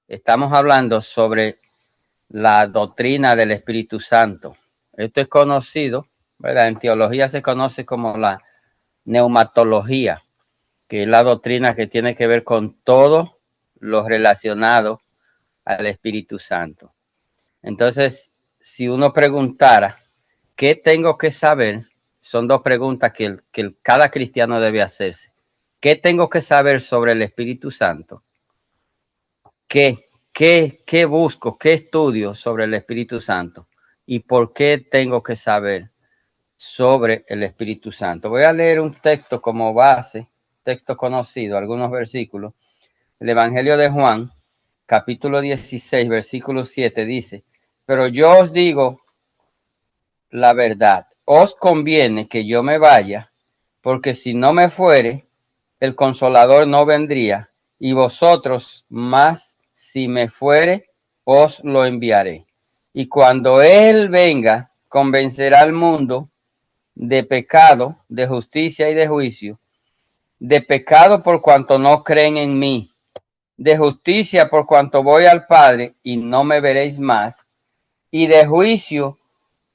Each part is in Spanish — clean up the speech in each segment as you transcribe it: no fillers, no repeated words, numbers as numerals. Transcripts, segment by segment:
Estamos hablando sobre la doctrina del Espíritu Santo. Esto es conocido, ¿verdad? En teología se conoce como la neumatología, que es la doctrina que tiene que ver con todo lo relacionado al Espíritu Santo. Entonces, si uno preguntara, ¿qué tengo que saber? Son dos preguntas que cada cristiano debe hacerse. ¿Qué tengo que saber sobre el Espíritu Santo? ¿Qué busco? ¿Qué estudio sobre el Espíritu Santo? ¿Y por qué tengo que saber sobre el Espíritu Santo? Voy a leer un texto como base, texto conocido, algunos versículos. El Evangelio de Juan, capítulo 16, versículo 7 dice: pero yo os digo la verdad, os conviene que yo me vaya, porque si no me fuere, el Consolador no vendría, y vosotros más si me fuere, os lo enviaré. Y cuando Él venga, convencerá al mundo de pecado, de justicia y de juicio. De pecado por cuanto no creen en mí, de justicia por cuanto voy al Padre y no me veréis más, y de juicio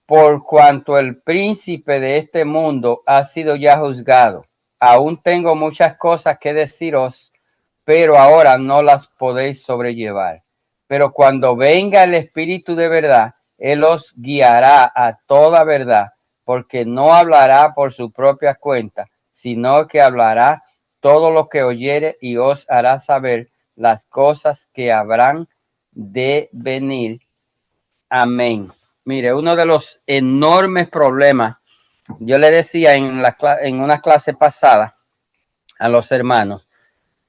por cuanto el príncipe de este mundo ha sido ya juzgado. Aún tengo muchas cosas que deciros, pero ahora no las podéis sobrellevar. Pero cuando venga el Espíritu de verdad, Él os guiará a toda verdad, porque no hablará por su propia cuenta, sino que hablará todo lo que oyere y os hará saber las cosas que habrán de venir. Amén. Mire, uno de los enormes problemas, yo le decía en una clase pasada a los hermanos,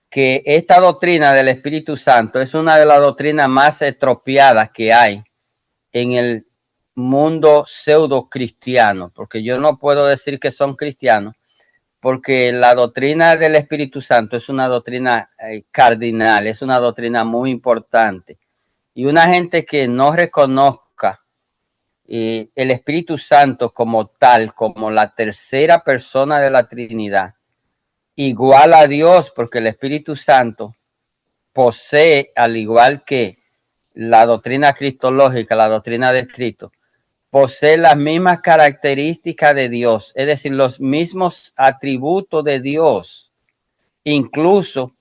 que esta doctrina del Espíritu Santo es una de las doctrinas más estropeadas que hay en el mundo pseudo cristiano, porque yo no puedo decir que son cristianos, porque la doctrina del Espíritu Santo es una doctrina cardinal, es una doctrina muy importante. Y una gente que no reconozca el Espíritu Santo como tal, como la tercera persona de la Trinidad, igual a Dios, porque el Espíritu Santo posee, al igual que la doctrina cristológica, la doctrina de Cristo, posee las mismas características de Dios, es decir, los mismos atributos de Dios. Incluso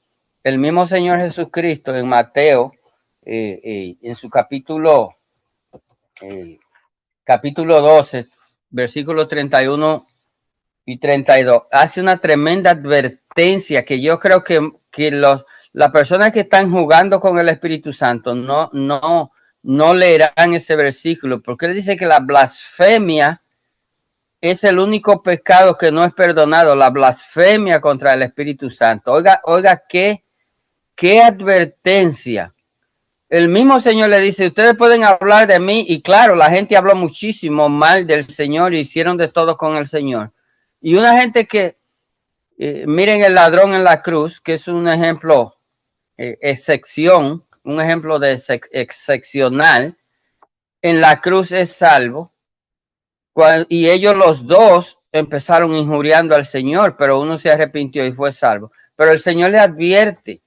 el mismo Señor Jesucristo en Mateo, en su capítulo 12, versículos 31 y 32, hace una tremenda advertencia que yo creo que las personas que están jugando con el Espíritu Santo no leerán ese versículo, porque él dice que la blasfemia es el único pecado que no es perdonado, la blasfemia contra el Espíritu Santo. Oiga, qué advertencia. El mismo Señor le dice, ustedes pueden hablar de mí, y claro, la gente habló muchísimo mal del Señor y hicieron de todo con el Señor. Y una gente que, miren el ladrón en la cruz, que es un ejemplo, excepción, un ejemplo de excepcional, en la cruz es salvo, y ellos los dos empezaron injuriando al Señor, pero uno se arrepintió y fue salvo. Pero el Señor le advierte,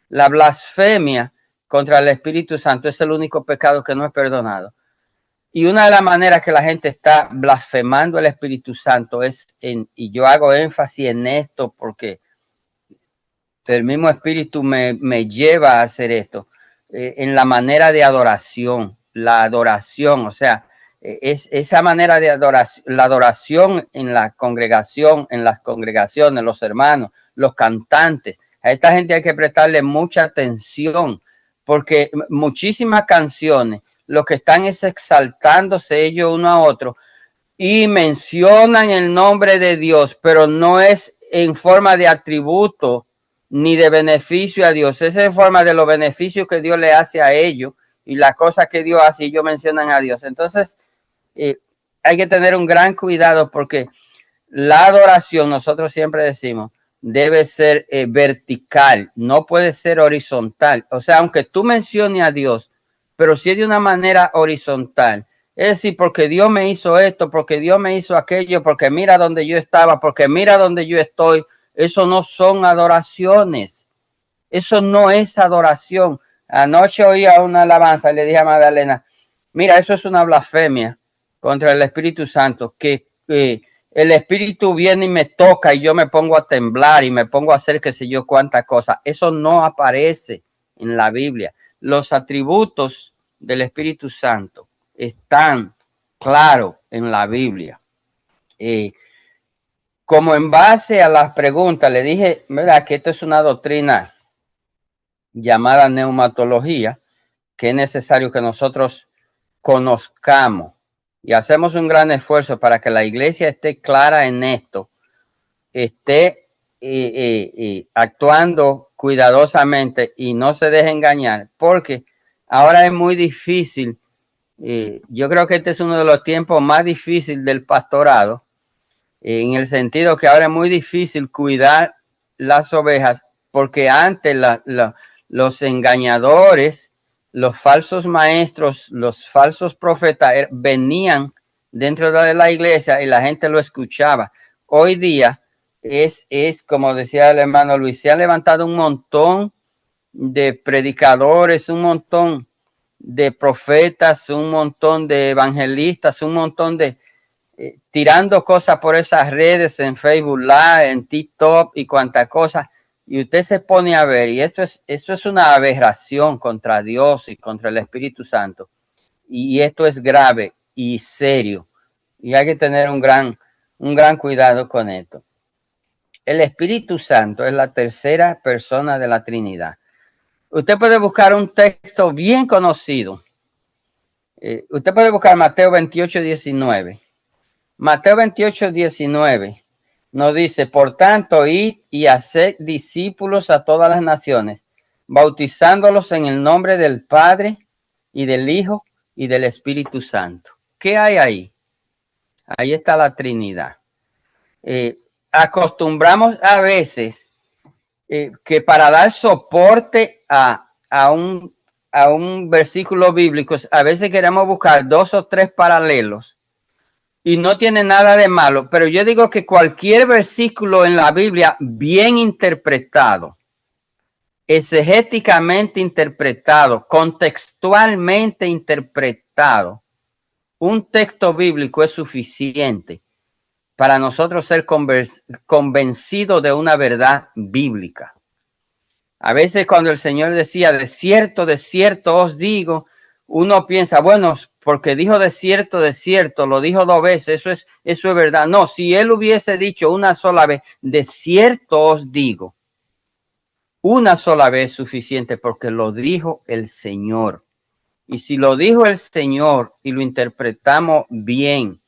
la blasfemia contra el Espíritu Santo es el único pecado que no es perdonado. Y una de las maneras que la gente está blasfemando el Espíritu Santo y yo hago énfasis en esto porque el mismo Espíritu me lleva a hacer esto, en la manera de adoración, la adoración, o sea, es esa manera de adoración, la adoración en la congregación, en las congregaciones, los hermanos, los cantantes. A esta gente hay que prestarle mucha atención, porque muchísimas canciones lo que están es exaltándose ellos uno a otro y mencionan el nombre de Dios, pero no es en forma de atributo ni de beneficio a Dios, es en forma de los beneficios que Dios le hace a ellos y las cosas que Dios hace y ellos mencionan a Dios. Entonces, hay que tener un gran cuidado porque la adoración, nosotros siempre decimos, debe ser vertical, no puede ser horizontal. O sea, aunque tú menciones a Dios, pero si es de una manera horizontal, Es decir, porque Dios me hizo esto, porque Dios me hizo aquello, porque mira donde yo estaba, porque mira donde yo estoy. Eso no son adoraciones. Eso no es adoración. Anoche oía una alabanza y le dije a Magdalena, mira, eso es una blasfemia contra el Espíritu Santo, que el Espíritu viene y me toca y yo me pongo a temblar y me pongo a hacer qué sé yo cuánta cosa. Eso no aparece en la Biblia. Los atributos del Espíritu Santo están claros en la Biblia. Como en base a las preguntas, le dije, ¿verdad?, que esto es una doctrina llamada neumatología, que es necesario que nosotros conozcamos y hacemos un gran esfuerzo para que la iglesia esté clara en esto, esté actuando cuidadosamente y no se deje engañar, porque ahora es muy difícil. Yo creo que este es uno de los tiempos más difíciles del pastorado, en el sentido que ahora es muy difícil cuidar las ovejas, porque antes los engañadores, los falsos maestros, los falsos profetas venían dentro de la iglesia y la gente lo escuchaba. Hoy día es como decía el hermano Luis, se ha levantado un montón de predicadores, un montón de profetas, un montón de evangelistas, un montón de tirando cosas por esas redes, en Facebook Live, en TikTok y cuantas cosas. Y usted se pone a ver, y esto es una aberración contra Dios y contra el Espíritu Santo. Y esto es grave y serio. Y hay que tener un gran cuidado con esto. El Espíritu Santo es la tercera persona de la Trinidad. Usted puede buscar un texto bien conocido. Usted puede buscar Mateo 28, 19. Mateo 28, 19 nos dice, por tanto, id y haced discípulos a todas las naciones, bautizándolos en el nombre del Padre y del Hijo y del Espíritu Santo. ¿Qué hay ahí? Ahí está la Trinidad. Acostumbramos a veces que para dar soporte a un versículo bíblico, a veces queremos buscar 2 o 3 paralelos. Y no tiene nada de malo, pero yo digo que cualquier versículo en la Biblia bien interpretado, exegéticamente interpretado, contextualmente interpretado, un texto bíblico es suficiente para nosotros ser convencidos de una verdad bíblica. A veces cuando el Señor decía, de cierto os digo, uno piensa, bueno, porque dijo de cierto, lo dijo 2 veces, eso es verdad. No, si él hubiese dicho una sola vez, de cierto os digo, una sola vez es suficiente porque lo dijo el Señor. Y si lo dijo el Señor y lo interpretamos bien,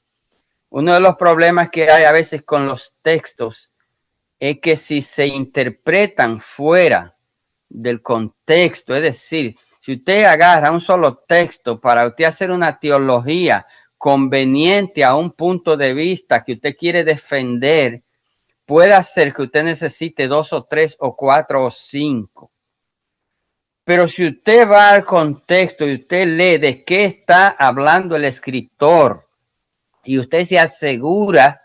uno de los problemas que hay a veces con los textos es que si se interpretan fuera del contexto, es decir, si usted agarra un solo texto para usted hacer una teología conveniente a un punto de vista que usted quiere defender, puede hacer que usted necesite 2 o 3 o 4 o 5. Pero si usted va al contexto y usted lee de qué está hablando el escritor y usted se asegura,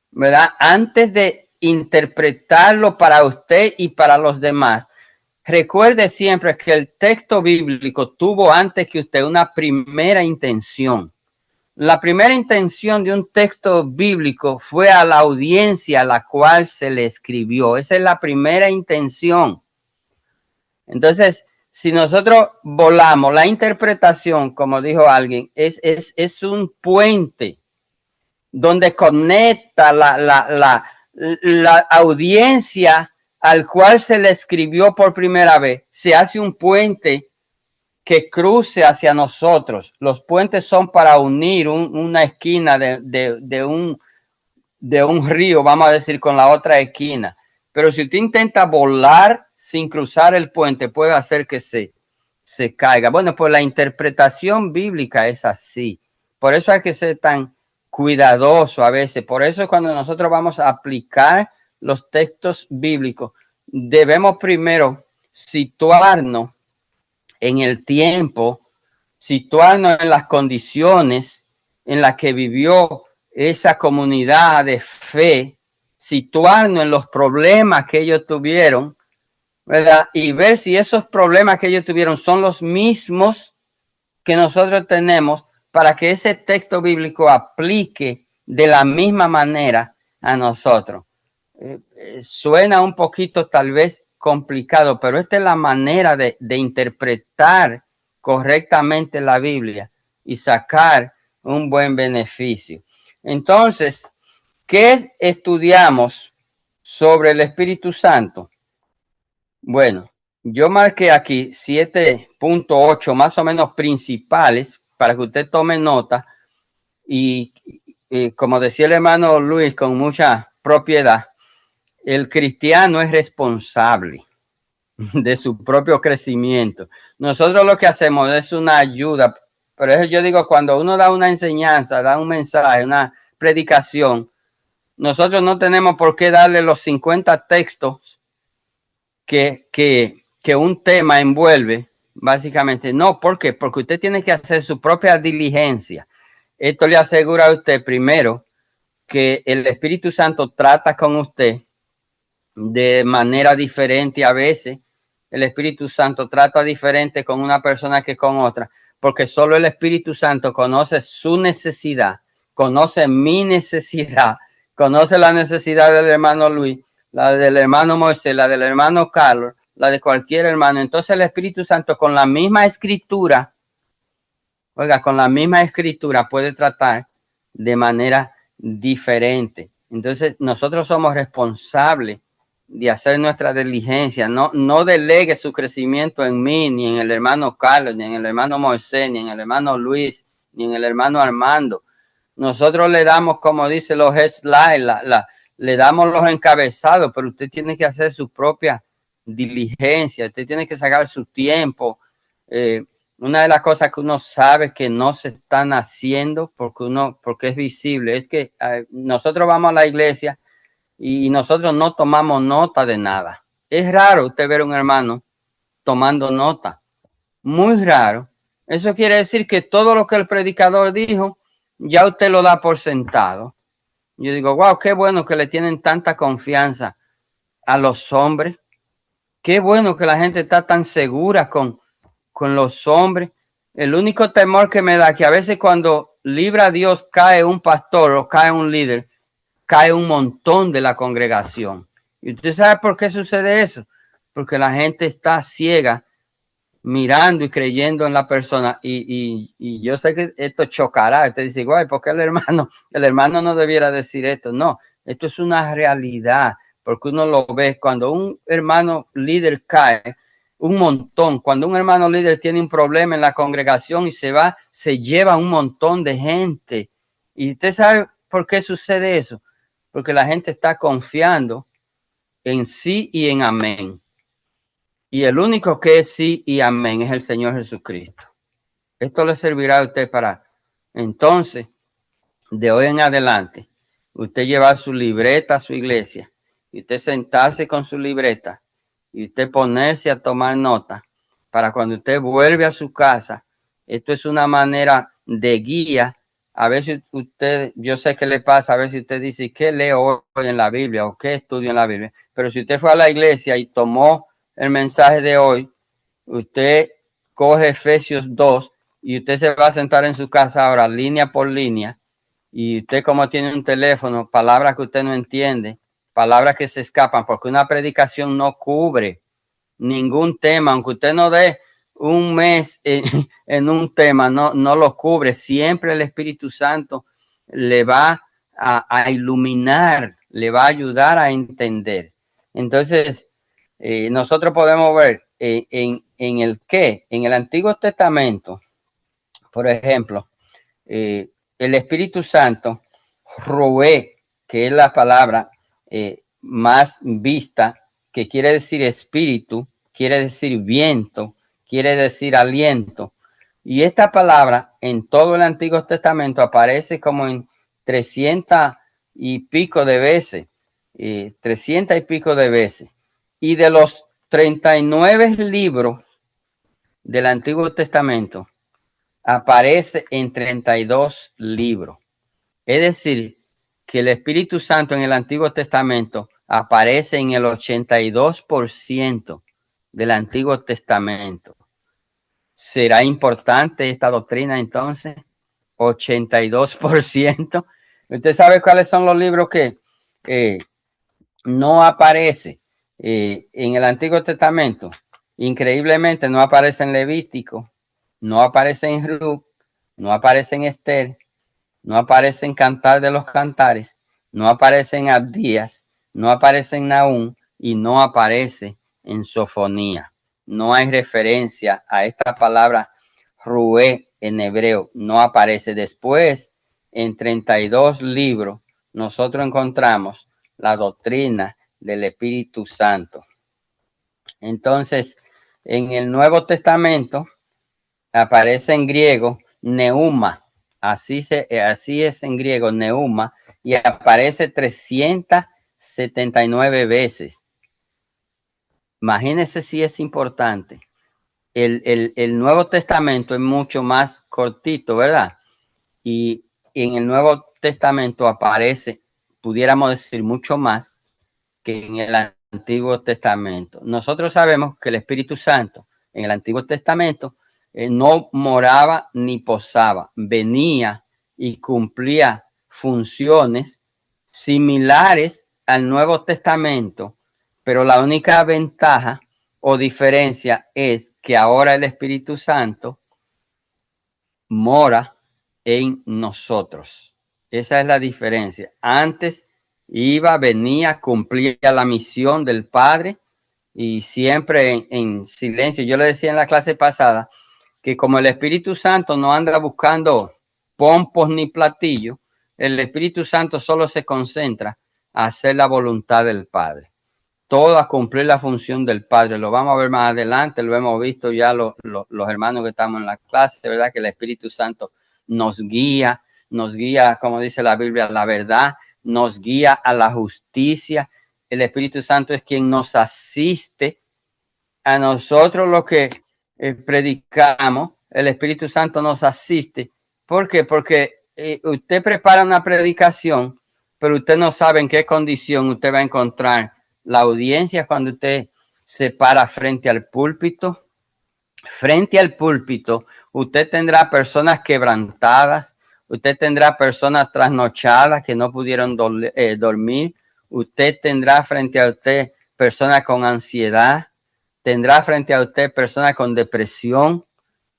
¿verdad?, antes de interpretarlo para usted y para los demás, recuerde siempre que el texto bíblico tuvo antes que usted una primera intención. La primera intención de un texto bíblico fue a la audiencia a la cual se le escribió. Esa es la primera intención. Entonces, si nosotros volamos la interpretación, como dijo alguien, es un puente donde conecta la audiencia al cual se le escribió por primera vez. Se hace un puente que cruce hacia nosotros. Los puentes son para unir una esquina de un río, vamos a decir, con la otra esquina. Pero si usted intenta volar sin cruzar el puente, puede hacer que se caiga. Bueno, pues la interpretación bíblica es así. Por eso hay que ser tan cuidadoso a veces. Por eso cuando nosotros vamos a aplicar los textos bíblicos, debemos primero situarnos en el tiempo, situarnos en las condiciones en la que vivió esa comunidad de fe, situarnos en los problemas que ellos tuvieron, ¿verdad? Y ver si esos problemas que ellos tuvieron son los mismos que nosotros tenemos, para que ese texto bíblico aplique de la misma manera a nosotros. Suena un poquito tal vez complicado, pero esta es la manera de interpretar correctamente la Biblia y sacar un buen beneficio. Entonces, ¿qué estudiamos sobre el Espíritu Santo? Bueno, yo marqué aquí 7.8 más o menos principales para que usted tome nota y como decía el hermano Luis con mucha propiedad, el cristiano es responsable de su propio crecimiento. Nosotros lo que hacemos es una ayuda. Por eso yo digo, cuando uno da una enseñanza, da un mensaje, una predicación, nosotros no tenemos por qué darle los 50 textos que un tema envuelve, básicamente. No, ¿por qué? Porque usted tiene que hacer su propia diligencia. Esto le asegura a usted, primero, que el Espíritu Santo trata con usted de manera diferente a veces. El Espíritu Santo trata diferente con una persona que con otra, porque solo el Espíritu Santo conoce su necesidad, conoce mi necesidad, conoce la necesidad del hermano Luis, la del hermano Moisés, la del hermano Carlos, la de cualquier hermano. Entonces el Espíritu Santo con la misma escritura, oiga, con la misma escritura puede tratar de manera diferente. Entonces nosotros somos responsables de hacer nuestra diligencia. No delegue su crecimiento en mí, ni en el hermano Carlos, ni en el hermano Moisés, ni en el hermano Luis, ni en el hermano Armando. Nosotros le damos, como dice los slides, le damos los encabezados, pero usted tiene que hacer su propia diligencia, usted tiene que sacar su tiempo. Una de las cosas que uno sabe que no se están haciendo porque es visible, es que nosotros vamos a la iglesia y nosotros no tomamos nota de nada. Es raro usted ver a un hermano tomando nota, muy raro. Eso quiere decir que todo lo que el predicador dijo, ya usted lo da por sentado. Yo digo, wow, qué bueno que le tienen tanta confianza a los hombres. Qué bueno que la gente está tan segura con los hombres. El único temor que me da que a veces cuando libra a Dios cae un pastor o cae un líder, cae un montón de la congregación. ¿Y usted sabe por qué sucede eso? Porque la gente está ciega, mirando y creyendo en la persona. Y yo sé que esto chocará. Usted dice, guay, ¿por qué el hermano no debiera decir esto? No, esto es una realidad, porque uno lo ve cuando un hermano líder cae, un montón. Cuando un hermano líder tiene un problema en la congregación y se va, se lleva un montón de gente. ¿Y usted sabe por qué sucede eso? Porque la gente está confiando en sí y en amén. Y el único que es sí y amén es el Señor Jesucristo. Esto le servirá a usted para, entonces, de hoy en adelante, usted llevar su libreta a su iglesia, y usted sentarse con su libreta, y usted ponerse a tomar nota, para cuando usted vuelve a su casa. Esto es una manera de guía. A veces usted, yo sé qué le pasa, a veces usted dice, ¿qué leo hoy en la Biblia? ¿O qué estudio en la Biblia? Pero si usted fue a la iglesia y tomó el mensaje de hoy, usted coge Efesios 2 y usted se va a sentar en su casa ahora, línea por línea, y usted, como tiene un teléfono, palabras que usted no entiende, palabras que se escapan, porque una predicación no cubre ningún tema, aunque usted no dé un mes en un tema, no lo cubre. Siempre el Espíritu Santo le va a iluminar, le va a ayudar a entender. Entonces, nosotros podemos ver en el qué, en el Antiguo Testamento, por ejemplo, el Espíritu Santo, Rué, que es la palabra más vista, que quiere decir espíritu, quiere decir viento, quiere decir aliento. Y esta palabra en todo el Antiguo Testamento aparece como en 300 y pico de veces, 300 y pico de veces. Y de los 39 libros del Antiguo Testamento, aparece en 32 libros. Es decir, que el Espíritu Santo en el Antiguo Testamento aparece en el 82% del Antiguo Testamento. ¿Será importante esta doctrina entonces? 82%. ¿Usted sabe cuáles son los libros que no aparecen en el Antiguo Testamento? Increíblemente no aparece en Levítico, no aparece en Ruth, no aparece en Esther, no aparece en Cantar de los Cantares, no aparece en Abdías, no aparece en Nahum y no aparece en Sofonía. No hay referencia a esta palabra Rué en hebreo, no aparece. Después, en 32 libros, nosotros encontramos la doctrina del Espíritu Santo. Entonces, en el Nuevo Testamento aparece en griego neuma. Así es en griego, neuma, y aparece 379 veces. Imagínense si es importante. El Nuevo Testamento es mucho más cortito, ¿verdad? Y en el Nuevo Testamento aparece, pudiéramos decir, mucho más que en el Antiguo Testamento. Nosotros sabemos que el Espíritu Santo en el Antiguo Testamento no moraba ni posaba, venía y cumplía funciones similares al Nuevo Testamento, pero la única ventaja o diferencia es que ahora el Espíritu Santo mora en nosotros. Esa es la diferencia. Antes iba, venía, cumplía la misión del Padre y siempre en silencio. Yo le decía en la clase pasada que como el Espíritu Santo no anda buscando pompos ni platillos, el Espíritu Santo solo se concentra a hacer la voluntad del Padre. Todo a cumplir la función del Padre. Lo vamos a ver más adelante, lo hemos visto ya los hermanos que estamos en la clase, ¿verdad? Que el Espíritu Santo nos guía, como dice la Biblia, la verdad, nos guía a la justicia. El Espíritu Santo es quien nos asiste a nosotros lo que predicamos. El Espíritu Santo nos asiste. ¿Por qué? Porque usted prepara una predicación, pero usted no sabe en qué condición usted va a encontrar la audiencia cuando usted se para frente al púlpito. Frente al púlpito, usted tendrá personas quebrantadas, usted tendrá personas trasnochadas que no pudieron dormir, usted tendrá frente a usted personas con ansiedad, tendrá frente a usted personas con depresión,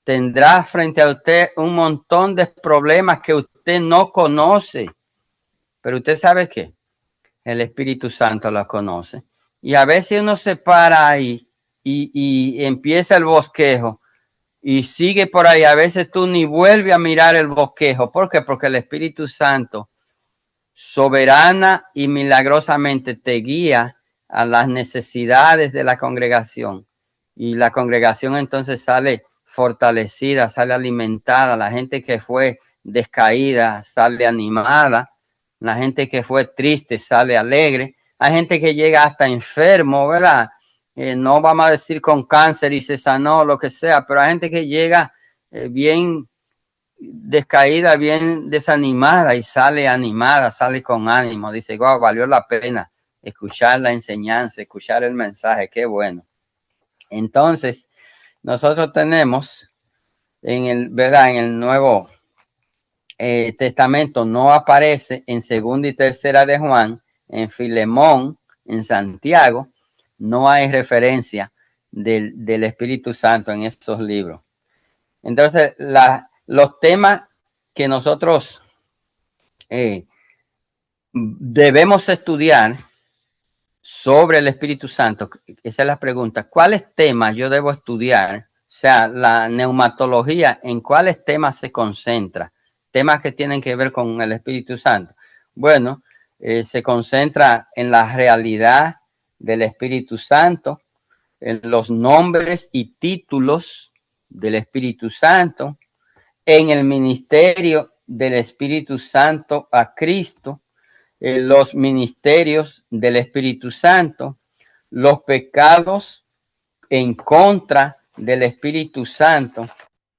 tendrá frente a usted un montón de problemas que usted no conoce. Pero usted sabe qué, el Espíritu Santo los conoce. Y a veces uno se para ahí y empieza el bosquejo y sigue por ahí. A veces tú ni vuelves a mirar el bosquejo. ¿Por qué? Porque el Espíritu Santo soberana y milagrosamente te guía a las necesidades de la congregación. Y la congregación entonces sale fortalecida, sale alimentada. La gente que fue descaída sale animada. La gente que fue triste sale alegre. Hay gente que llega hasta enfermo, ¿verdad? No vamos a decir con cáncer y se sanó, lo que sea, pero hay gente que llega bien descaída, bien desanimada y sale animada, sale con ánimo. Dice, wow, valió la pena escuchar la enseñanza, escuchar el mensaje, qué bueno. Entonces, nosotros tenemos ¿verdad? En el Nuevo Testamento no aparece en segunda y tercera de Juan, en Filemón, en Santiago, no hay referencia del Espíritu Santo en estos libros. Entonces, los temas que nosotros debemos estudiar sobre el Espíritu Santo, esa es la pregunta, ¿cuáles temas yo debo estudiar? O sea, la neumatología, ¿en cuáles temas se concentra? Temas que tienen que ver con el Espíritu Santo. Bueno, se concentra en la realidad del Espíritu Santo, en los nombres y títulos del Espíritu Santo, en el ministerio del Espíritu Santo a Cristo, los ministerios del Espíritu Santo, los pecados en contra del Espíritu Santo.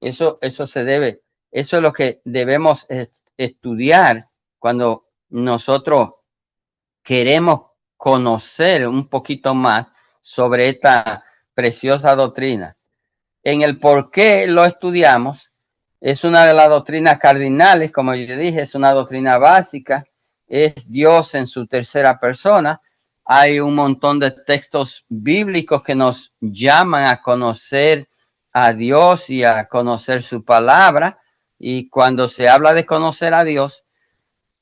Eso se debe Eso es lo que debemos estudiar cuando nosotros queremos conocer un poquito más sobre esta preciosa doctrina. En el por qué lo estudiamos, es una de las doctrinas cardinales, como yo dije, es una doctrina básica, es Dios en su tercera persona. Hay un montón de textos bíblicos que nos llaman a conocer a Dios y a conocer su palabra. Y cuando se habla de conocer a Dios,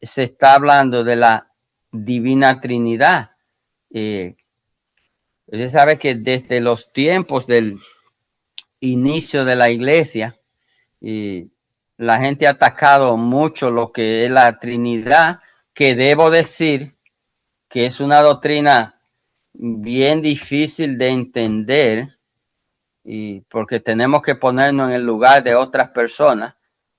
se está hablando de la divina Trinidad. Usted sabe que desde los tiempos del inicio de la iglesia, la gente ha atacado mucho lo que es la Trinidad, que debo decir que es una doctrina bien difícil de entender, y porque tenemos que ponernos en el lugar de otras personas.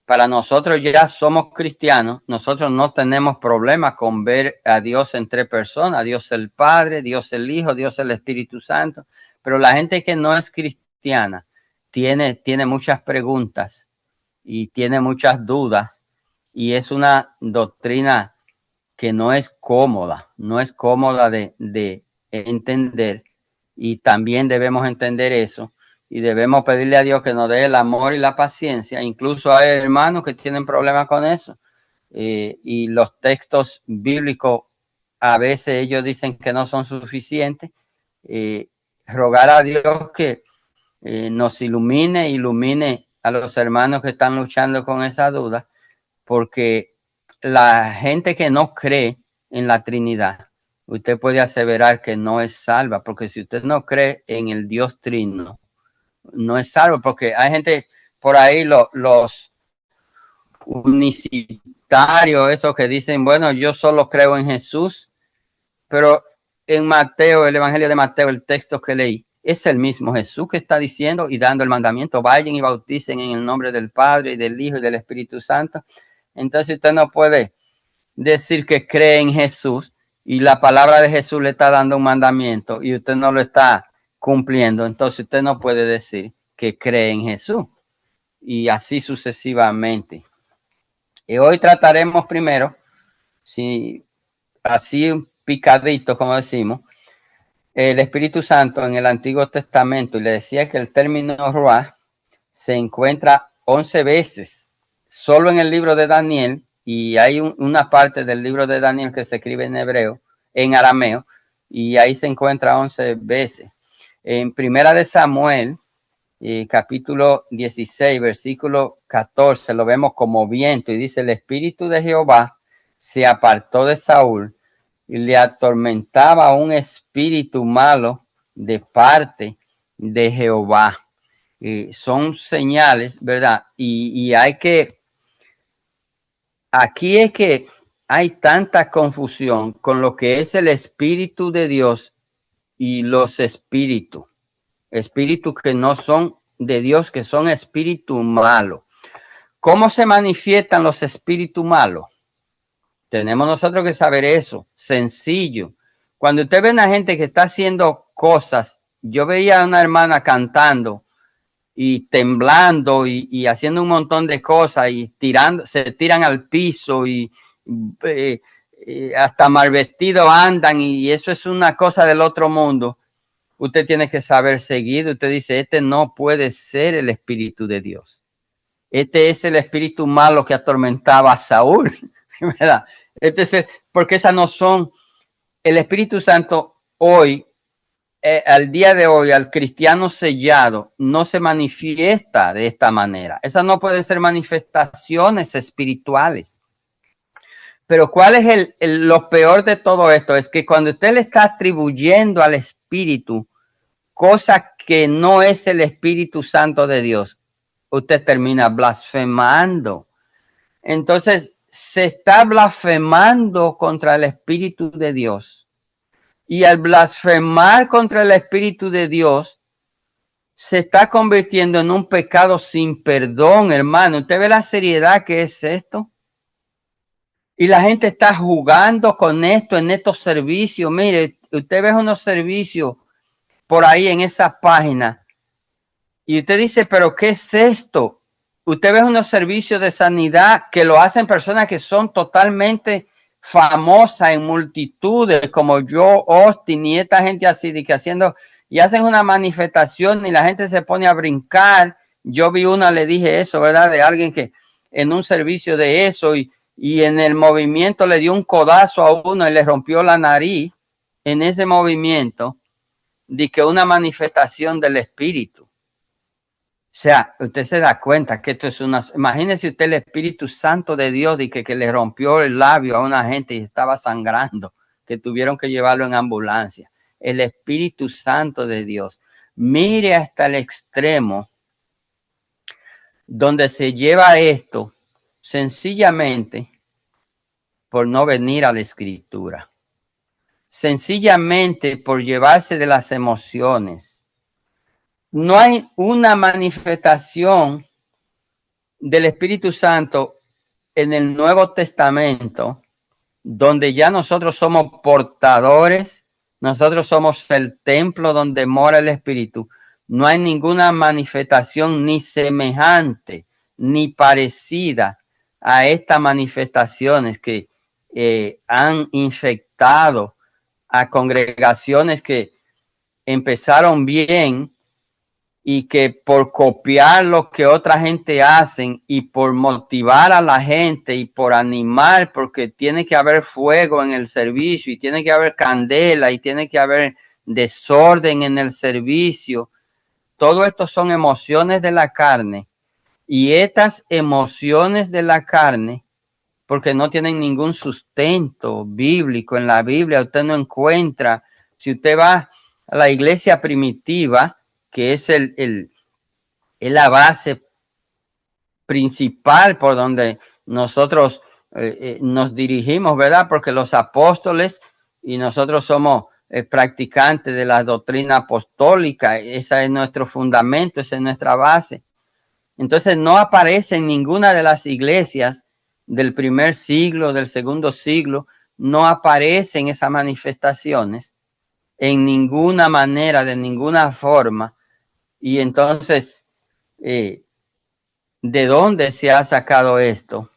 Para nosotros ya somos cristianos, nosotros no tenemos problema con ver a Dios en tres personas, Dios el Padre, Dios el Hijo, Dios el Espíritu Santo, pero la gente que no es cristiana tiene muchas preguntas y tiene muchas dudas, y es una doctrina que no es cómoda de entender, y también debemos entender eso. Y debemos pedirle a Dios que nos dé el amor y la paciencia. Incluso hay hermanos que tienen problemas con eso. Y los textos bíblicos, a veces ellos dicen que no son suficientes. Rogar a Dios que nos ilumine a los hermanos que están luchando con esa duda, porque la gente que no cree en la Trinidad, usted puede aseverar que no es salva, porque si usted no cree en el Dios Trino, no es salvo, porque hay gente por ahí, los unicitarios, esos que dicen, bueno, yo solo creo en Jesús, pero en Mateo, el Evangelio de Mateo, el texto que leí, es el mismo Jesús que está diciendo y dando el mandamiento, vayan y bauticen en el nombre del Padre y del Hijo y del Espíritu Santo. Entonces usted no puede decir que cree en Jesús y la palabra de Jesús le está dando un mandamiento y usted no lo está cumpliendo. Entonces usted no puede decir que cree en Jesús, y así sucesivamente. Y hoy trataremos primero, si así un picadito como decimos, el Espíritu Santo en el Antiguo Testamento, y le decía que el término Ruach se encuentra 11 veces solo en el libro de Daniel, y hay una parte del libro de Daniel que se escribe en hebreo, en arameo, y ahí se encuentra 11 veces. En Primera de Samuel, capítulo 16, versículo 14, lo vemos como viento, y dice: el Espíritu de Jehová se apartó de Saúl, y le atormentaba un espíritu malo de parte de Jehová. Son señales, ¿verdad? Y hay que, aquí es que hay tanta confusión con lo que es el Espíritu de Dios y los espíritus que no son de Dios, que son espíritus malos. ¿Cómo se manifiestan los espíritus malos? Tenemos nosotros que saber eso, sencillo. Cuando usted ve a una gente que está haciendo cosas, yo veía a una hermana cantando y temblando y haciendo un montón de cosas y se tiran al piso y hasta mal vestidos andan, y eso es una cosa del otro mundo. Usted tiene que saber seguir. Usted dice: este no puede ser el Espíritu de Dios. Este es el espíritu malo que atormentaba a Saúl, ¿verdad? Porque esas no son. El Espíritu Santo hoy, al día de hoy, al cristiano sellado, no se manifiesta de esta manera. Esas no pueden ser manifestaciones espirituales. Pero ¿cuál es lo peor de todo esto? Es que cuando usted le está atribuyendo al Espíritu cosa que no es el Espíritu Santo de Dios, usted termina blasfemando. Entonces, se está blasfemando contra el Espíritu de Dios. Y al blasfemar contra el Espíritu de Dios, se está convirtiendo en un pecado sin perdón, hermano. ¿Usted ve la seriedad que es esto? Y la gente está jugando con esto en estos servicios. Mire, usted ve unos servicios por ahí en esa página y usted dice: pero ¿qué es esto? usted ve unos servicios de sanidad que lo hacen personas que son totalmente famosas en multitudes, como Joe Austin y esta gente así, de que haciendo, y hacen una manifestación y la gente se pone a brincar. Yo vi una, le dije eso, ¿verdad? De alguien que en un servicio de eso y en el movimiento le dio un codazo a uno y le rompió la nariz en ese movimiento, de que una manifestación del Espíritu. O sea, usted se da cuenta que esto es una... Imagínese usted el Espíritu Santo de Dios y que le rompió el labio a una gente y estaba sangrando, que tuvieron que llevarlo en ambulancia. El Espíritu Santo de Dios. Mire hasta el extremo donde se lleva esto sencillamente por no venir a la Escritura. Sencillamente por llevarse de las emociones. No hay una manifestación del Espíritu Santo en el Nuevo Testamento donde ya nosotros somos portadores, nosotros somos el templo donde mora el Espíritu. No hay ninguna manifestación ni semejante ni parecida a estas manifestaciones que han infectado a congregaciones que empezaron bien y que por copiar lo que otra gente hacen y por motivar a la gente y por animar, porque tiene que haber fuego en el servicio y tiene que haber candela y tiene que haber desorden en el servicio. Todo esto son emociones de la carne y estas emociones de la carne, porque no tienen ningún sustento bíblico. En la Biblia usted no encuentra, si usted va a la iglesia primitiva, que es la base principal por donde nosotros nos dirigimos, ¿verdad? Porque los apóstoles y nosotros somos practicantes de la doctrina apostólica, ese es nuestro fundamento, esa es nuestra base. Entonces no aparece en ninguna de las iglesias del primer siglo, del segundo siglo, no aparecen esas manifestaciones en ninguna manera, de ninguna forma. Y entonces, ¿de dónde se ha sacado esto?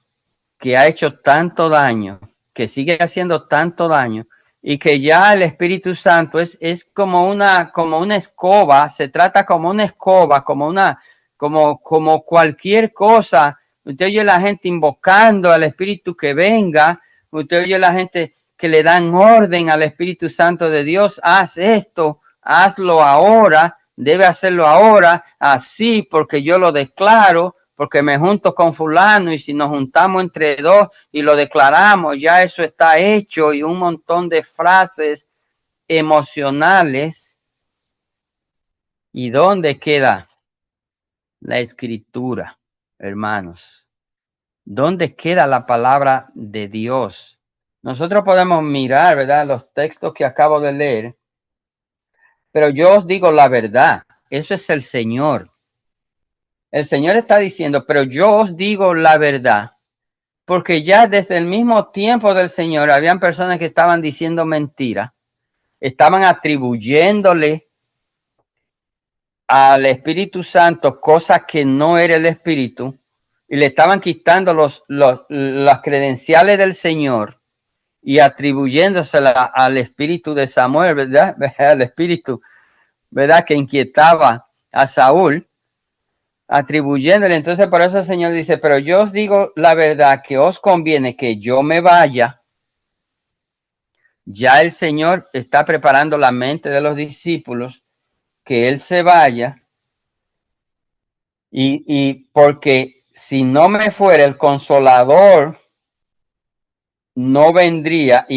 Que ha hecho tanto daño, que sigue haciendo tanto daño, y que ya el Espíritu Santo es como una escoba, se trata como una escoba, como cualquier cosa. Usted oye a la gente invocando al Espíritu que venga, usted oye a la gente que le dan orden al Espíritu Santo de Dios, haz esto, hazlo ahora, debe hacerlo ahora, así, porque yo lo declaro, porque me junto con fulano y si nos juntamos entre dos y lo declaramos, ya eso está hecho, y un montón de frases emocionales. ¿Y dónde queda la Escritura, hermanos? ¿Dónde queda la palabra de Dios? Nosotros podemos mirar, ¿verdad?, los textos que acabo de leer, pero yo os digo la verdad, eso es el Señor. El Señor está diciendo, pero yo os digo la verdad, porque ya desde el mismo tiempo del Señor habían personas que estaban diciendo mentiras, estaban atribuyéndole al Espíritu Santo cosas que no era el Espíritu, y le estaban quitando las credenciales del Señor y atribuyéndosela al espíritu de Samuel, ¿verdad? Al espíritu, ¿verdad?, que inquietaba a Saúl, atribuyéndole. Entonces por eso el Señor dice, pero yo os digo la verdad, que os conviene que yo me vaya. Ya el Señor está preparando la mente de los discípulos, que Él se vaya, y porque si no me fuera, el Consolador no vendría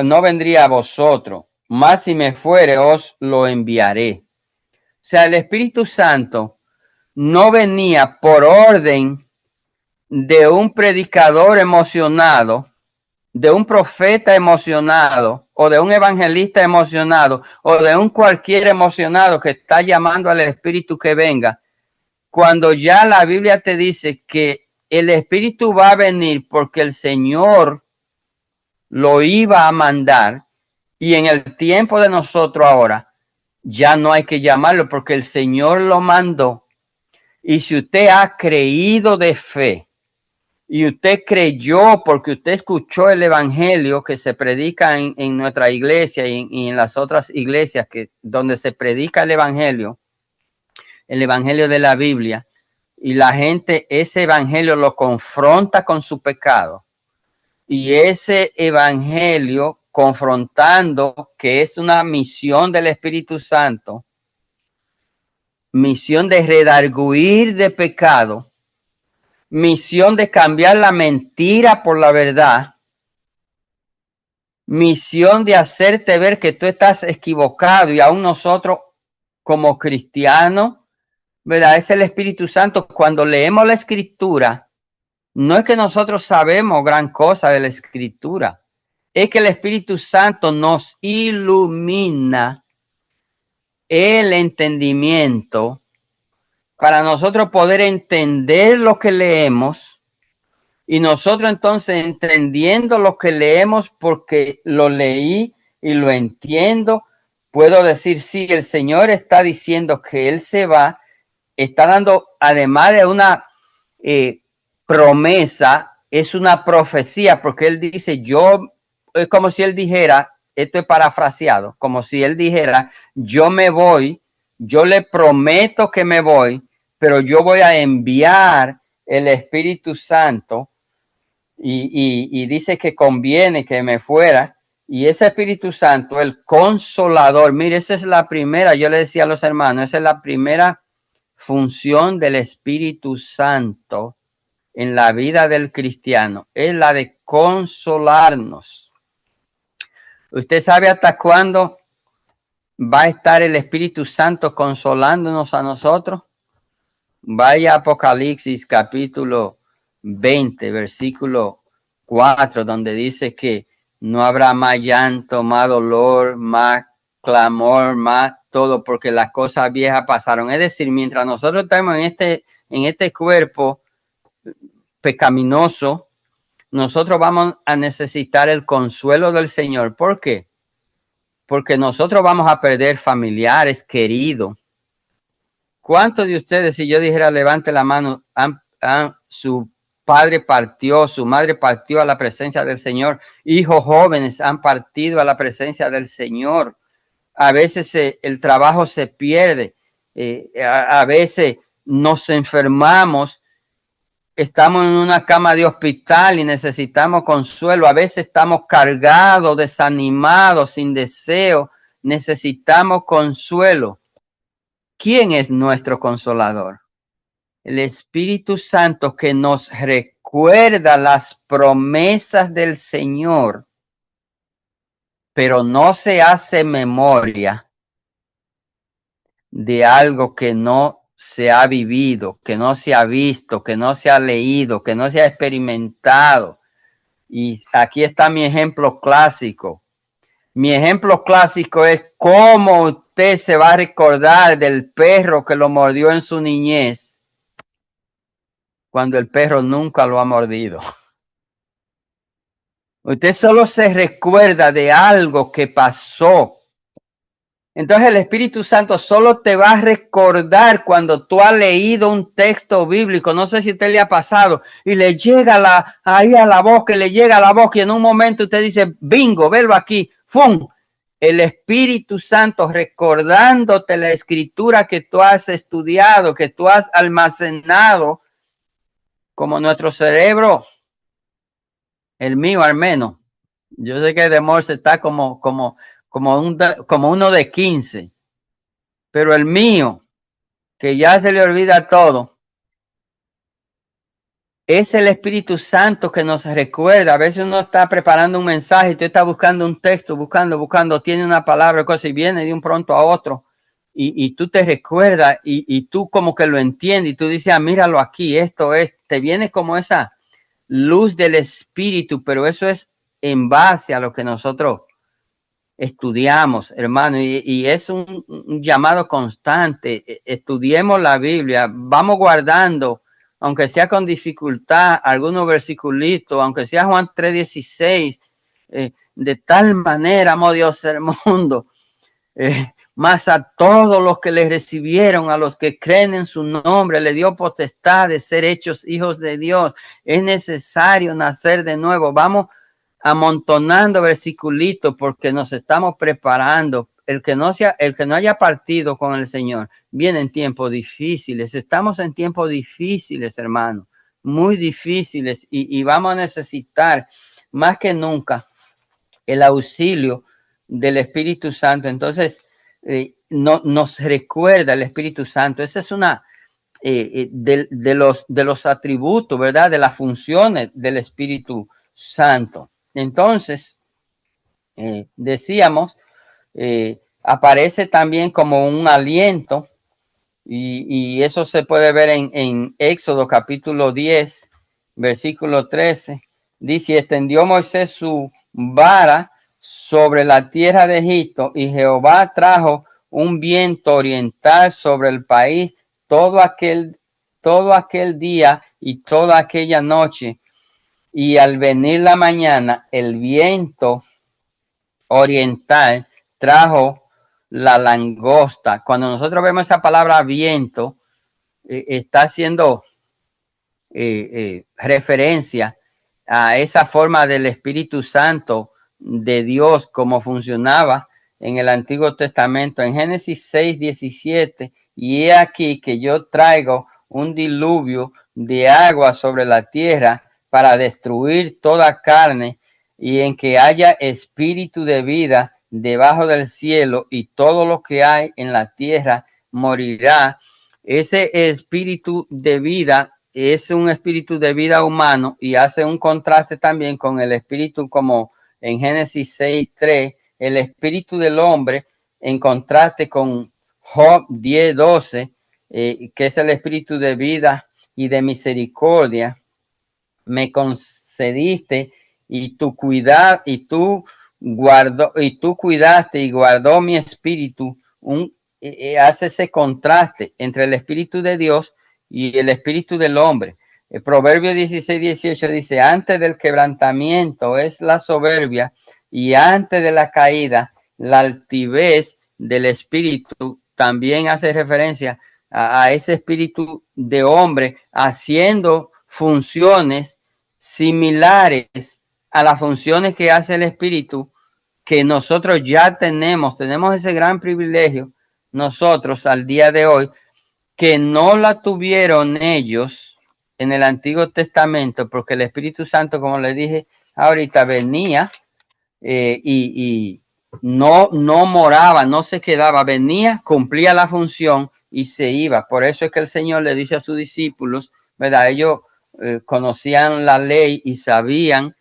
no vendría a vosotros, mas si me fuere os lo enviaré. O sea, el Espíritu Santo no venía por orden de un predicador emocionado, de un profeta emocionado, o de un evangelista emocionado, o de un cualquier emocionado que está llamando al Espíritu que venga, cuando ya la Biblia te dice que el Espíritu va a venir porque el Señor lo iba a mandar, y en el tiempo de nosotros ahora ya no hay que llamarlo porque el Señor lo mandó. Y si usted ha creído de fe, y usted creyó porque usted escuchó el evangelio que se predica en nuestra iglesia y en las otras iglesias donde se predica el evangelio de la Biblia, y la gente ese evangelio lo confronta con su pecado, y ese evangelio confrontando, que es una misión del Espíritu Santo, misión de redarguir de pecado, misión de cambiar la mentira por la verdad, misión de hacerte ver que tú estás equivocado, y aún nosotros como cristianos, ¿verdad? Es el Espíritu Santo. Cuando leemos la Escritura, no es que nosotros sabemos gran cosa de la Escritura, es que el Espíritu Santo nos ilumina el entendimiento para nosotros poder entender lo que leemos, y nosotros entonces entendiendo lo que leemos porque lo leí y lo entiendo, puedo decir, sí, el Señor está diciendo que Él se va, está dando, además de una promesa, es una profecía, porque Él dice, es como si Él dijera, esto es parafraseado, como si Él dijera, yo me voy, yo le prometo que me voy, pero yo voy a enviar el Espíritu Santo, y dice que conviene que me fuera, y ese Espíritu Santo, el Consolador, mire, esa es la primera, yo le decía a los hermanos, esa es la primera función del Espíritu Santo en la vida del cristiano, es la de consolarnos. ¿Usted sabe hasta cuándo va a estar el Espíritu Santo consolándonos a nosotros? Vaya a Apocalipsis capítulo 20, versículo 4, donde dice que no habrá más llanto, más dolor, más clamor, más todo, porque las cosas viejas pasaron. Es decir, mientras nosotros estamos en este cuerpo pecaminoso, nosotros vamos a necesitar el consuelo del Señor. ¿Por qué? Porque nosotros vamos a perder familiares queridos. ¿Cuántos de ustedes, si yo dijera levante la mano, su padre partió, su madre partió a la presencia del Señor? Hijos jóvenes han partido a la presencia del Señor. A veces el trabajo se pierde, a veces nos enfermamos, estamos en una cama de hospital y necesitamos consuelo, a veces estamos cargados, desanimados, sin deseo, necesitamos consuelo. ¿Quién es nuestro consolador? El Espíritu Santo, que nos recuerda las promesas del Señor, pero no se hace memoria de algo que no se ha vivido, que no se ha visto, que no se ha leído, que no se ha experimentado. Y aquí está mi ejemplo clásico. Mi ejemplo clásico es cómo usted se va a recordar del perro que lo mordió en su niñez, cuando el perro nunca lo ha mordido. Usted solo se recuerda de algo que pasó. Entonces el Espíritu Santo solo te va a recordar cuando tú has leído un texto bíblico. No sé si a usted le ha pasado y le llega ahí a la voz, que le llega a la voz, y en un momento usted dice, bingo, velo aquí, ¡fum! El Espíritu Santo recordándote la escritura que tú has estudiado, que tú has almacenado, como nuestro cerebro, el mío al menos. Yo sé que de Morse está como uno de 15, pero el mío, que ya se le olvida todo, es el Espíritu Santo que nos recuerda. A veces uno está preparando un mensaje, tú estás buscando un texto, buscando, tiene una palabra, cosa, y viene de un pronto a otro, y tú te recuerdas, y tú como que lo entiendes, y tú dices, míralo aquí, esto es, te viene como esa luz del Espíritu, pero eso es en base a lo que nosotros estudiamos, hermano, y es un llamado constante. Estudiemos la Biblia, vamos guardando, aunque sea con dificultad, algunos versiculitos, aunque sea Juan 3:16, de tal manera amó Dios el mundo. mas a todos los que le recibieron, a los que creen en su nombre, le dio potestad de ser hechos hijos de Dios. Es necesario nacer de nuevo. Vamos amontonando versiculitos porque nos estamos preparando. El que no haya partido con el Señor, vienen tiempos difíciles. Estamos en tiempos difíciles, hermano, muy difíciles, y vamos a necesitar más que nunca el auxilio del Espíritu Santo. Entonces, nos recuerda el Espíritu Santo. Esa es una de los atributos, ¿verdad? De las funciones del Espíritu Santo. Entonces, decíamos, aparece también como un aliento, y eso se puede ver en Éxodo capítulo 10, versículo 13. Dice: extendió Moisés su vara sobre la tierra de Egipto, y Jehová trajo un viento oriental sobre el país todo aquel día y toda aquella noche. Y al venir la mañana, el viento oriental trajo la langosta. Cuando nosotros vemos esa palabra viento, está haciendo referencia a esa forma del Espíritu Santo de Dios, como funcionaba en el Antiguo Testamento. En Génesis 6:17, y he aquí que yo traigo un diluvio de agua sobre la tierra para destruir toda carne, y en que haya espíritu de vida debajo del cielo, y todo lo que hay en la tierra morirá. Ese espíritu de vida es un espíritu de vida humano, y hace un contraste también con el espíritu, como en Génesis 6:3, el espíritu del hombre, en contraste con Job 10:12, que es el espíritu de vida y de misericordia. Me concediste y tú cuidaste y guardó mi espíritu. Hace ese contraste entre el espíritu de Dios y el espíritu del hombre. El Proverbio 16:18 dice: antes del quebrantamiento es la soberbia, y antes de la caída la altivez del espíritu. También hace referencia a ese espíritu de hombre haciendo funciones similares a las funciones que hace el espíritu, que nosotros ya tenemos ese gran privilegio nosotros al día de hoy, que no la tuvieron ellos en el Antiguo Testamento, porque el Espíritu Santo, como les dije ahorita, venía y no moraba, no se quedaba, venía, cumplía la función y se iba. Por eso es que el Señor le dice a sus discípulos, ¿verdad? Ellos conocían la ley y sabían,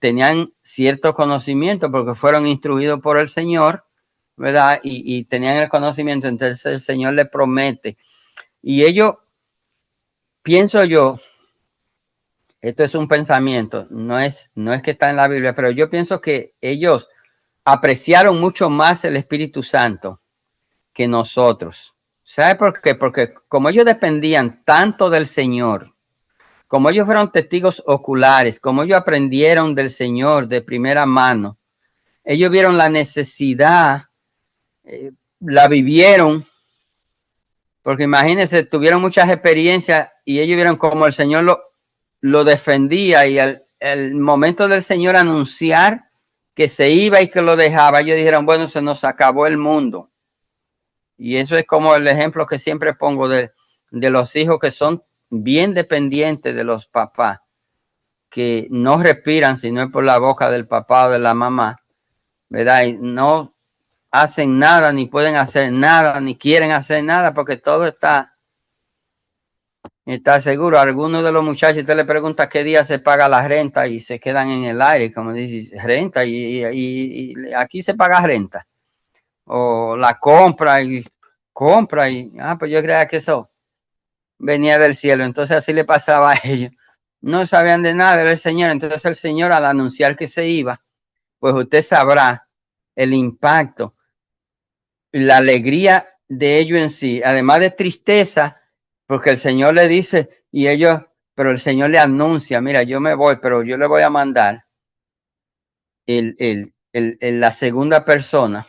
tenían cierto conocimiento porque fueron instruidos por el Señor, ¿verdad? Y tenían el conocimiento. Entonces el Señor le promete, y ellos, pienso yo, esto es un pensamiento, no es que está en la Biblia, pero yo pienso que ellos apreciaron mucho más el Espíritu Santo que nosotros. ¿Sabe por qué? Porque como ellos dependían tanto del Señor, como ellos fueron testigos oculares, como ellos aprendieron del Señor de primera mano, ellos vieron la necesidad, la vivieron, porque imagínense, tuvieron muchas experiencias y ellos vieron cómo el Señor lo defendía, y el momento del Señor anunciar que se iba y que lo dejaba, ellos dijeron: bueno, se nos acabó el mundo. Y eso es como el ejemplo que siempre pongo de los hijos que son bien dependientes de los papás, que no respiran si no es por la boca del papá o de la mamá, ¿verdad? Y no hacen nada, ni pueden hacer nada, ni quieren hacer nada, porque todo está seguro. A algunos de los muchachos usted le pregunta qué día se paga la renta y se quedan en el aire, como dice, renta, y aquí se paga renta. O la compra, y pues yo creía que eso venía del cielo. Entonces así le pasaba a ellos. No sabían de nada del Señor. Entonces el Señor, al anunciar que se iba, pues usted sabrá el impacto, la alegría de ellos en sí, además de tristeza, porque el Señor le dice, pero el Señor le anuncia: mira, yo me voy, pero yo le voy a mandar la segunda persona,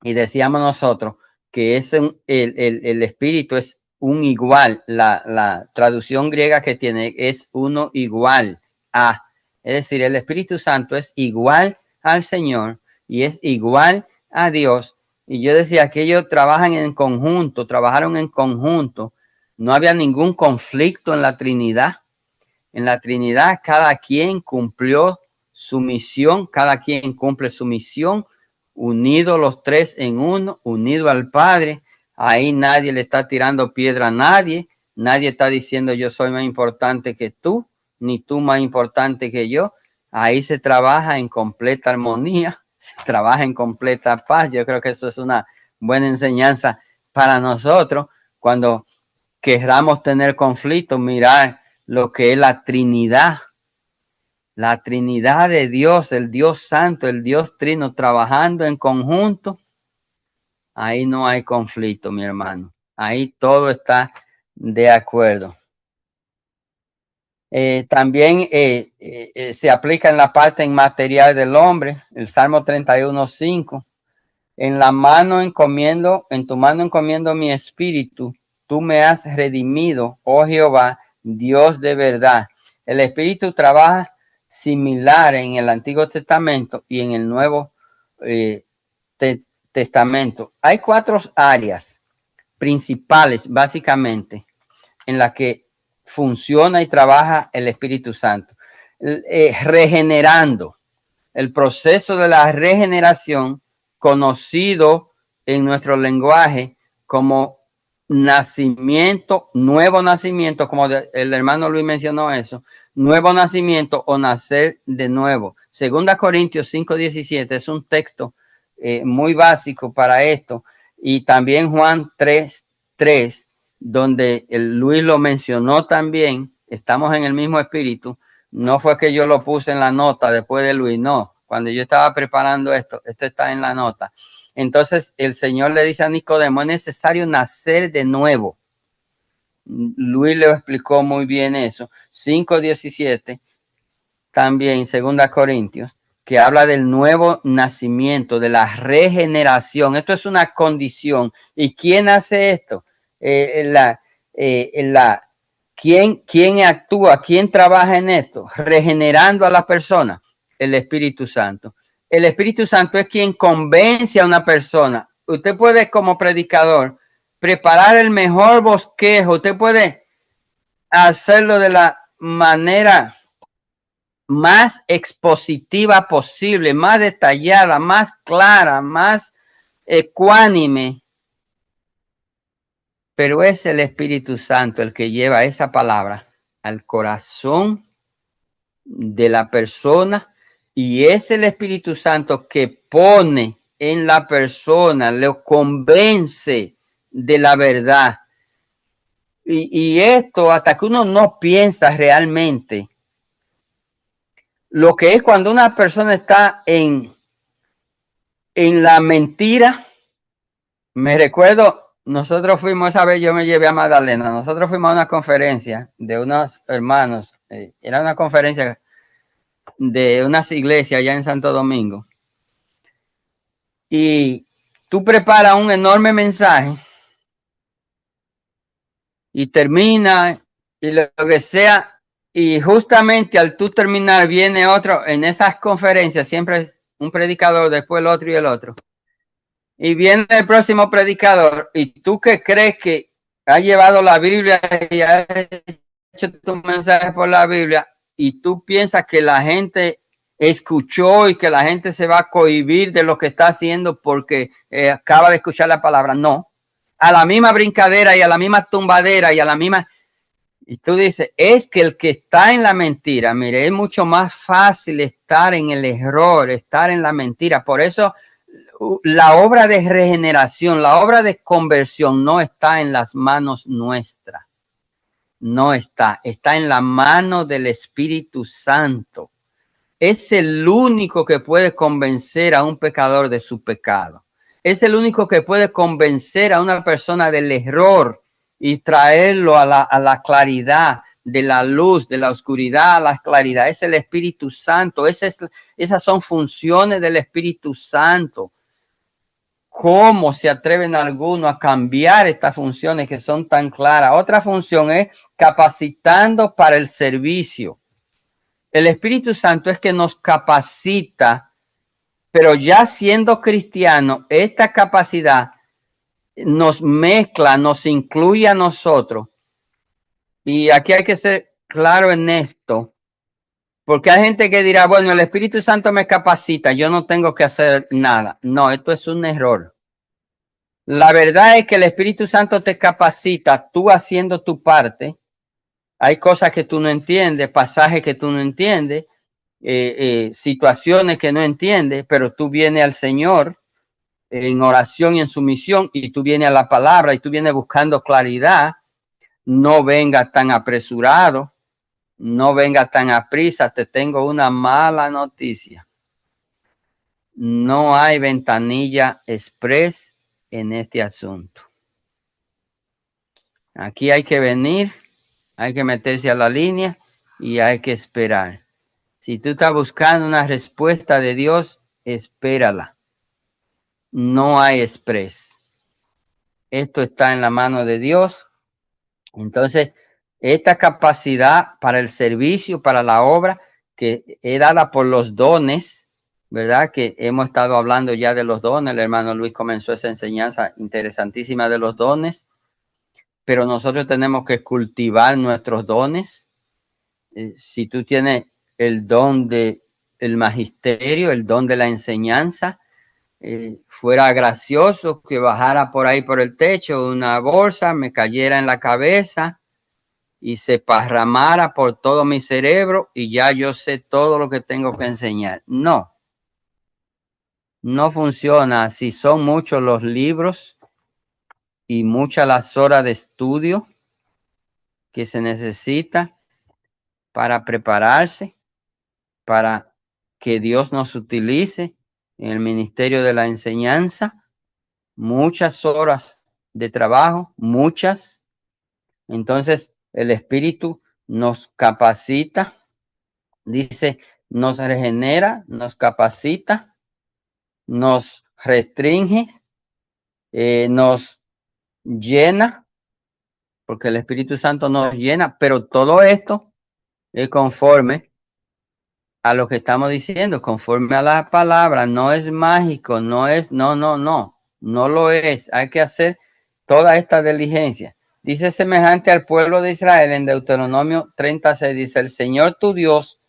Y decíamos nosotros que el espíritu es un igual. La traducción griega que tiene es uno igual a. Es decir, el Espíritu Santo es igual al Señor y es igual a Dios. Y yo decía que ellos trabajaron en conjunto. No había ningún conflicto en la Trinidad. En la Trinidad cada quien cumplió su misión, cada quien cumple su misión, unidos los tres en uno, unido al Padre. Ahí nadie le está tirando piedra a nadie, nadie está diciendo yo soy más importante que tú, ni tú más importante que yo. Ahí se trabaja en completa armonía, se trabaja en completa paz. Yo creo que eso es una buena enseñanza para nosotros cuando queramos tener conflicto, mirar lo que es la Trinidad de Dios, el Dios Santo, el Dios Trino, trabajando en conjunto. Ahí no hay conflicto, mi hermano. Ahí todo está de acuerdo. También se aplica en la parte inmaterial del hombre, el Salmo 31:5. En tu mano encomiendo mi espíritu. Tú me has redimido, oh Jehová, Dios de verdad. El espíritu trabaja similar en el Antiguo Testamento y en el Nuevo Testamento. Hay 4 áreas principales, básicamente, en las que funciona y trabaja el Espíritu Santo. Regenerando. El proceso de la regeneración, conocido en nuestro lenguaje como nacimiento, nuevo nacimiento, como el hermano Luis mencionó eso, nuevo nacimiento o nacer de nuevo. 2 Corintios 5:17 es un texto muy básico para esto, y también Juan 3:3, donde Luis lo mencionó también. Estamos en el mismo espíritu. No fue que yo lo puse en la nota después de Luis, no. Cuando yo estaba preparando esto está en la nota. Entonces el Señor le dice a Nicodemo, es necesario nacer de nuevo. Luis le explicó muy bien eso. 5:17, también 2 Corintios, que habla del nuevo nacimiento, de la regeneración. Esto es una condición. ¿Y quién hace esto? ¿Quién actúa? ¿Quién trabaja en esto? Regenerando a la persona. El Espíritu Santo. El Espíritu Santo es quien convence a una persona. Usted puede, como predicador, preparar el mejor bosquejo. Usted puede hacerlo de la manera más expositiva posible, más detallada, más clara, más ecuánime. Pero es el Espíritu Santo el que lleva esa palabra al corazón de la persona, y es el Espíritu Santo que pone en la persona, lo convence de la verdad. Y esto hasta que uno no piensa realmente lo que es cuando una persona está en la mentira. Me recuerdo, nosotros fuimos esa vez, yo me llevé a Magdalena, nosotros fuimos a una conferencia de unos hermanos, era una conferencia de unas iglesias allá en Santo Domingo, y tú preparas un enorme mensaje y termina y lo que sea, y justamente al tú terminar viene otro. En esas conferencias siempre es un predicador, después el otro y el otro, y viene el próximo predicador, y tú que crees que ha llevado la Biblia y ha hecho tu mensaje por la Biblia, y tú piensas que la gente escuchó y que la gente se va a cohibir de lo que está haciendo porque acaba de escuchar la palabra. No, a la misma brincadera y a la misma tumbadera y a la misma. Y tú dices, es que el que está en la mentira, mire, es mucho más fácil estar en el error, estar en la mentira. Por eso la obra de regeneración, la obra de conversión no está en las manos nuestras. No está en la mano del Espíritu Santo. Es el único que puede convencer a un pecador de su pecado. Es el único que puede convencer a una persona del error y traerlo a la claridad, de la luz, de la oscuridad a la claridad. Es el Espíritu Santo. Esas son funciones del Espíritu Santo. ¿cómo se atreven algunos a cambiar estas funciones que son tan claras? Otra función es capacitando para el servicio. El Espíritu Santo es que nos capacita, pero ya siendo cristiano, esta capacidad nos mezcla, nos incluye a nosotros. Y aquí hay que ser claro en esto, porque hay gente que dirá, bueno, el Espíritu Santo me capacita, yo no tengo que hacer nada. No, esto es un error. La verdad es que el Espíritu Santo te capacita, tú haciendo tu parte. Hay cosas que tú no entiendes, pasajes que tú no entiendes, situaciones que no entiendes, pero tú vienes al Señor en oración y en sumisión, y tú vienes a la palabra y tú vienes buscando claridad. No venga tan apresurado, no venga tan aprisa. Te tengo una mala noticia. No hay ventanilla express en este asunto. Aquí hay que venir, hay que meterse a la línea y hay que esperar. Si tú estás buscando una respuesta de Dios, espérala. No hay express. Esto está en la mano de Dios. Entonces, esta capacidad para el servicio, para la obra, que es dada por los dones, ¿verdad? Que hemos estado hablando ya de los dones. El hermano Luis comenzó esa enseñanza interesantísima de los dones, pero nosotros tenemos que cultivar nuestros dones. Si tú tienes el don de el magisterio, el don de la enseñanza, fuera gracioso que bajara por ahí por el techo una bolsa, me cayera en la cabeza y se parramara por todo mi cerebro y ya yo sé todo lo que tengo que enseñar. No, no funciona así. Son muchos los libros y muchas las horas de estudio que se necesita para prepararse, para que Dios nos utilice en el ministerio de la enseñanza. Muchas horas de trabajo, muchas. Entonces, el Espíritu nos capacita, dice, nos regenera, nos capacita, nos restringe, nos llena, porque el Espíritu Santo nos llena, pero todo esto es conforme a lo que estamos diciendo, conforme a la palabra. No es mágico, no es, no lo es. Hay que hacer toda esta diligencia. Dice semejante al pueblo de Israel en Deuteronomio 36, dice, el Señor tu Dios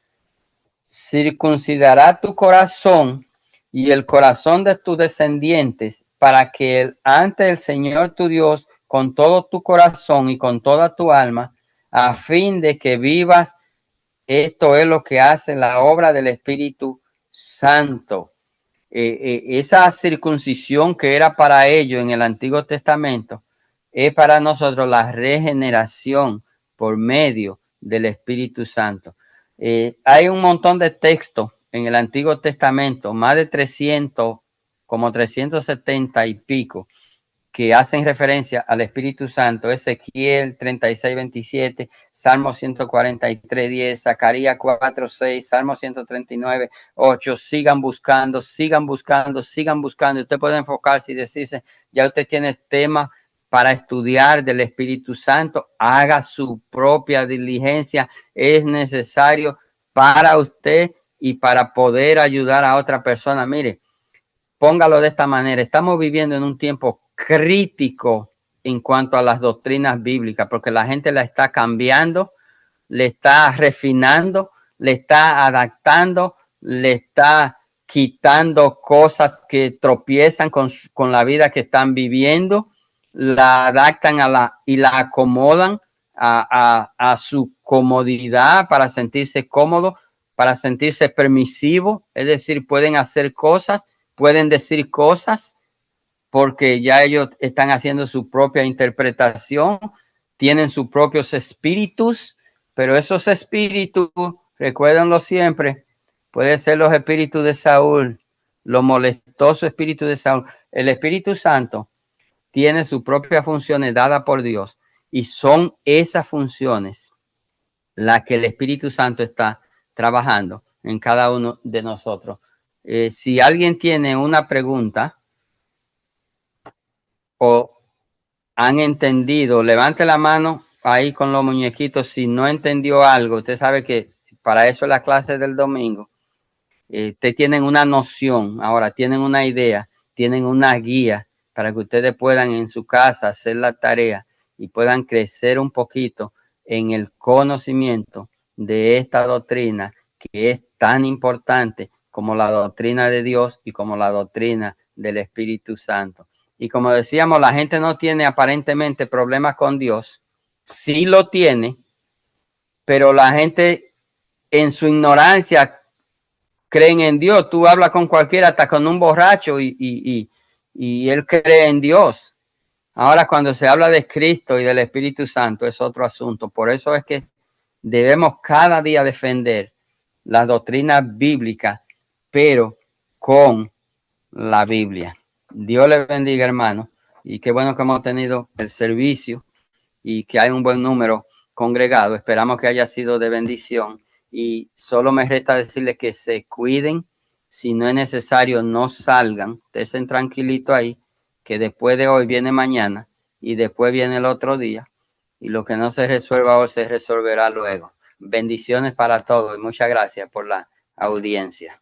circuncidará tu corazón y el corazón de tus descendientes para que ante el Señor tu Dios con todo tu corazón y con toda tu alma, a fin de que vivas. Esto es lo que hace la obra del Espíritu Santo. Esa circuncisión que era para ellos en el Antiguo Testamento es para nosotros la regeneración por medio del Espíritu Santo. Hay un montón de textos en el Antiguo Testamento, más de 300, como 370 y pico, que hacen referencia al Espíritu Santo. Ezequiel 36, 27, Salmo 143, 10, Zacarías 4, 6, Salmo 139, 8. Sigan buscando, sigan buscando, sigan buscando. Usted puede enfocarse y decirse, ya usted tiene tema para estudiar del Espíritu Santo, haga su propia diligencia. Es necesario para usted y para poder ayudar a otra persona. Mire, póngalo de esta manera. Estamos viviendo en un tiempo crítico en cuanto a las doctrinas bíblicas, porque la gente la está cambiando, le está refinando, le está adaptando, le está quitando cosas que tropiezan con la vida que están viviendo, la adaptan y la acomodan a su comodidad para sentirse cómodo, para sentirse permisivo, es decir, pueden hacer cosas, pueden decir cosas, porque ya ellos están haciendo su propia interpretación, tienen sus propios espíritus, pero esos espíritus, recuérdenlo siempre, pueden ser los espíritus de Saúl, los molestosos espíritus de Saúl. El Espíritu Santo tiene sus propias funciones dadas por Dios y son esas funciones las que el Espíritu Santo está trabajando en cada uno de nosotros. Si alguien tiene una pregunta, o han entendido. Levante la mano ahí con los muñequitos si no entendió algo. Usted sabe que para eso es la clase del domingo. Ustedes tienen una noción, ahora tienen una idea, tienen una guía para que ustedes puedan en su casa hacer la tarea y puedan crecer un poquito en el conocimiento de esta doctrina que es tan importante como la doctrina de Dios y como la doctrina del Espíritu Santo. Y como decíamos, la gente no tiene aparentemente problemas con Dios. Sí lo tiene, pero la gente en su ignorancia creen en Dios. Tú hablas con cualquiera, hasta con un borracho, y él cree en Dios. Ahora, cuando se habla de Cristo y del Espíritu Santo, es otro asunto. Por eso es que debemos cada día defender la doctrina bíblica, pero con la Biblia. Dios les bendiga, hermano. Y qué bueno que hemos tenido el servicio y que hay un buen número congregado. Esperamos que haya sido de bendición. Y solo me resta decirles que se cuiden. Si no es necesario, no salgan. Estén tranquilitos ahí, que después de hoy viene mañana y después viene el otro día. Y lo que no se resuelva hoy se resolverá luego. Bendiciones para todos y muchas gracias por la audiencia.